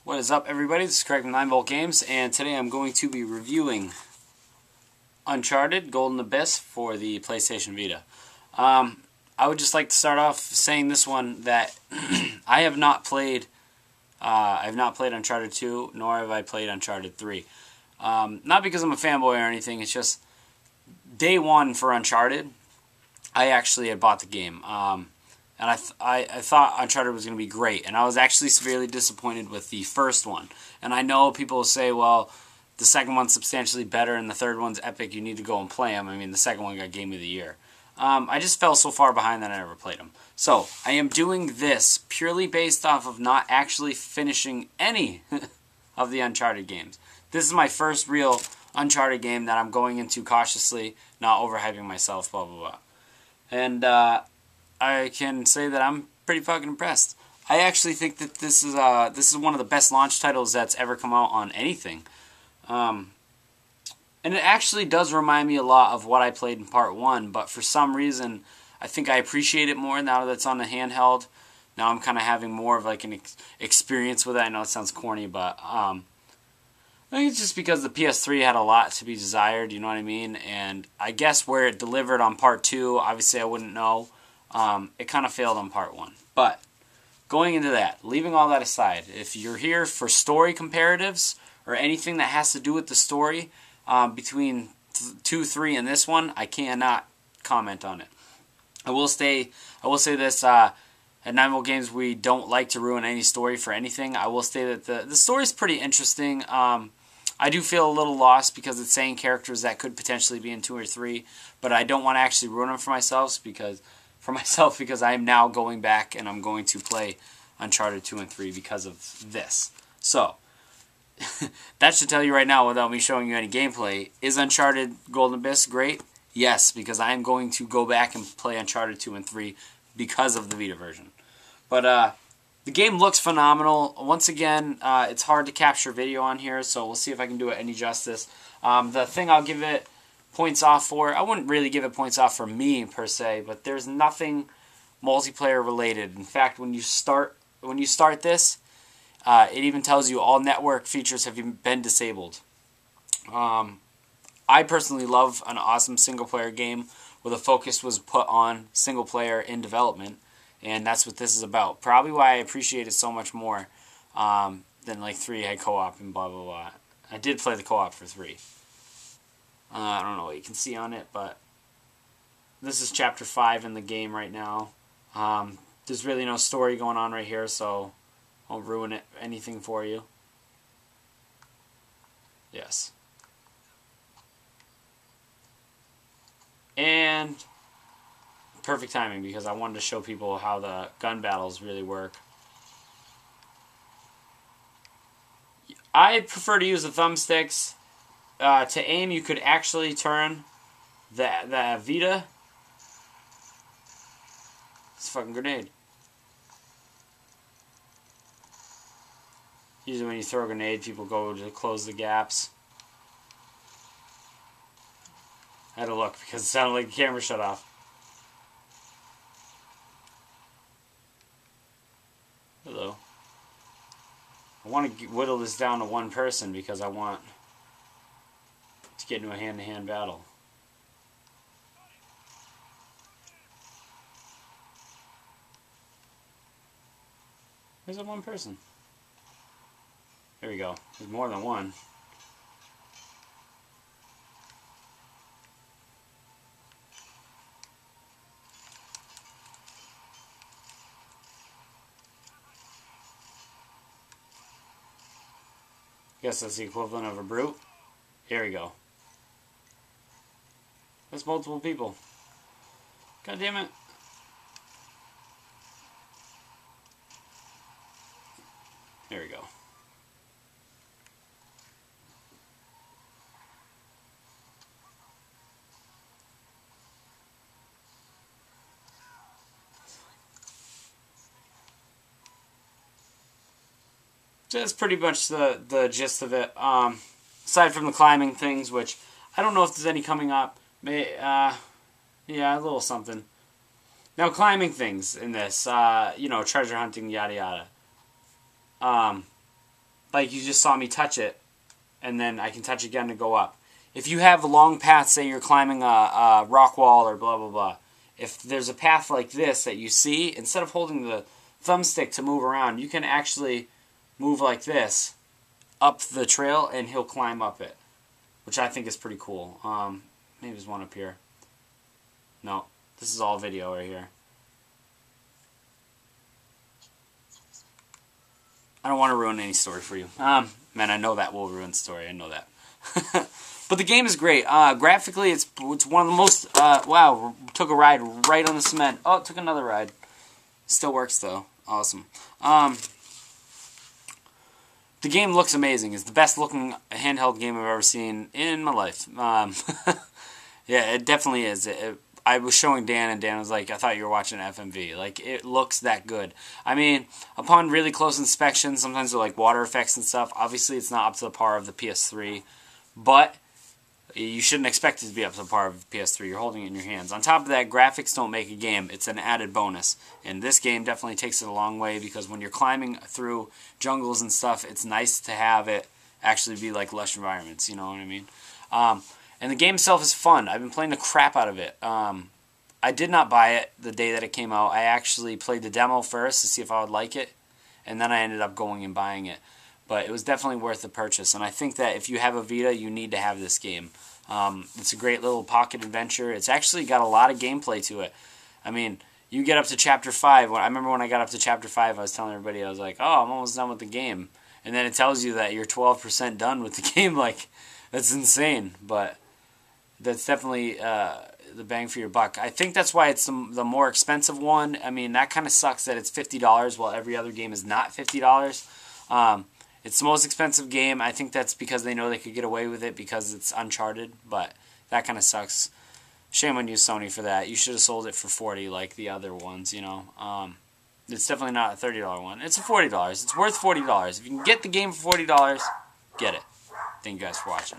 What is up, everybody? This is Craig from 9 Volt Games, and today I'm going to be reviewing Uncharted Golden Abyss for the PlayStation Vita. I would just like to start off saying this one that I have not played. I've not played Uncharted 2, nor have I played Uncharted 3. Not because I'm a fanboy or anything. It's just day one for Uncharted. I actually had bought the game. And I thought Uncharted was going to be great. And I was actually severely disappointed with the first one. And I know people will say, well, the second one's substantially better and the third one's epic. You need to go and play them. I mean, the second one got Game of the Year. I just fell so far behind that I never played them. So, I am doing this purely based off of not actually finishing any of the Uncharted games. This is my first real Uncharted game that I'm going into cautiously, not overhyping myself, blah, blah, blah. And, I can say that I'm pretty fucking impressed. I actually think that this is one of the best launch titles that's ever come out on anything. And it actually does remind me a lot of what I played in Part 1, but for some reason, I think I appreciate it more now that it's on the handheld. Now I'm kind of having more of like an experience with it. I know it sounds corny, but I think it's just because the PS3 had a lot to be desired, you know what I mean? And I guess where it delivered on Part 2, obviously I wouldn't know. It kind of failed on Part 1. But going into that, leaving all that aside, if you're here for story comparatives or anything that has to do with the story between 2, 3, and this one, I cannot comment on it. I will say this, at 9 Volt Games, we don't like to ruin any story for anything. I will say that the story is pretty interesting. I do feel a little lost because it's saying characters that could potentially be in 2 or 3, but I don't want to actually ruin them for myself because I am now going back and I'm going to play Uncharted 2 and 3 because of this. So, that should tell you right now without me showing you any gameplay. Is Uncharted Golden Abyss great? Yes, because I am going to go back and play Uncharted 2 and 3 because of the Vita version. But the game looks phenomenal. Once again, it's hard to capture video on here, so we'll see if I can do it any justice. The thing I'll give it points off for, I wouldn't really give it points off for me per se, but there's nothing multiplayer related. In fact, when you start this, it even tells you all network features have been disabled. I personally love an awesome single player game where the focus was put on single player in development, and that's what this is about. Probably why I appreciate it so much more than like 3 had co-op and blah blah blah. I did play the co-op for 3. I don't know what you can see on it, but this is Chapter 5 in the game right now. There's really no story going on right here, so I won't ruin anything for you. Yes. And perfect timing because I wanted to show people how the gun battles really work. I prefer to use the thumbsticks. To aim, you could actually turn the Vita. It's a fucking grenade. Usually when you throw a grenade, people go to close the gaps. I had to look because it sounded like the camera shut off. Hello. I want to whittle this down to one person because I want to get into a hand-to-hand battle. There's that one person. There we go. There's more than one. Guess that's the equivalent of a brute. Here we go. That's multiple people. God damn it. There we go. That's pretty much the gist of it. Aside from the climbing things, which I don't know if there's any coming up. Yeah, a little something. Now, climbing things in this, you know, treasure hunting, yada yada. like you just saw me touch it, and then I can touch again to go up. If you have a long path, say you're climbing a rock wall or blah, blah, blah, if there's a path like this that you see, instead of holding the thumbstick to move around, you can actually move like this up the trail, and he'll climb up it, which I think is pretty cool. Maybe there's one up here. No, this is all video right here. I don't want to ruin any story for you. Man, I know that will ruin the story. I know that. But the game is great. Graphically, it's one of the most... wow, took a ride right on the cement. Oh, it took another ride. Still works, though. Awesome. The game looks amazing. It's the best-looking handheld game I've ever seen in my life. Yeah, it definitely is. I was showing Dan, and Dan was like, I thought you were watching FMV. Like, it looks that good. I mean, upon really close inspection, sometimes with like water effects and stuff, obviously it's not up to the par of the PS3, but you shouldn't expect it to be up to the par of the PS3. You're holding it in your hands. On top of that, graphics don't make a game. It's an added bonus. And this game definitely takes it a long way, because when you're climbing through jungles and stuff, it's nice to have it actually be like lush environments, you know what I mean? And the game itself is fun. I've been playing the crap out of it. I did not buy it the day that it came out. I actually played the demo first to see if I would like it, and then I ended up going and buying it. But it was definitely worth the purchase, and I think that if you have a Vita, you need to have this game. It's a great little pocket adventure. It's actually got a lot of gameplay to it. I mean, you get up to Chapter 5. I remember when I got up to Chapter 5, I was telling everybody, I was like, oh, I'm almost done with the game. And then it tells you that you're 12% done with the game. Like, that's insane, but... that's definitely the bang for your buck. I think that's why it's the more expensive one. I mean, that kind of sucks that it's $50 while every other game is not $50. It's the most expensive game. I think that's because they know they could get away with it because it's Uncharted, but that kind of sucks. Shame on you, Sony, for that. You should have sold it for $40 like the other ones, you know. It's definitely not a $30 one. It's a $40. It's worth $40. If you can get the game for $40, get it. Thank you guys for watching.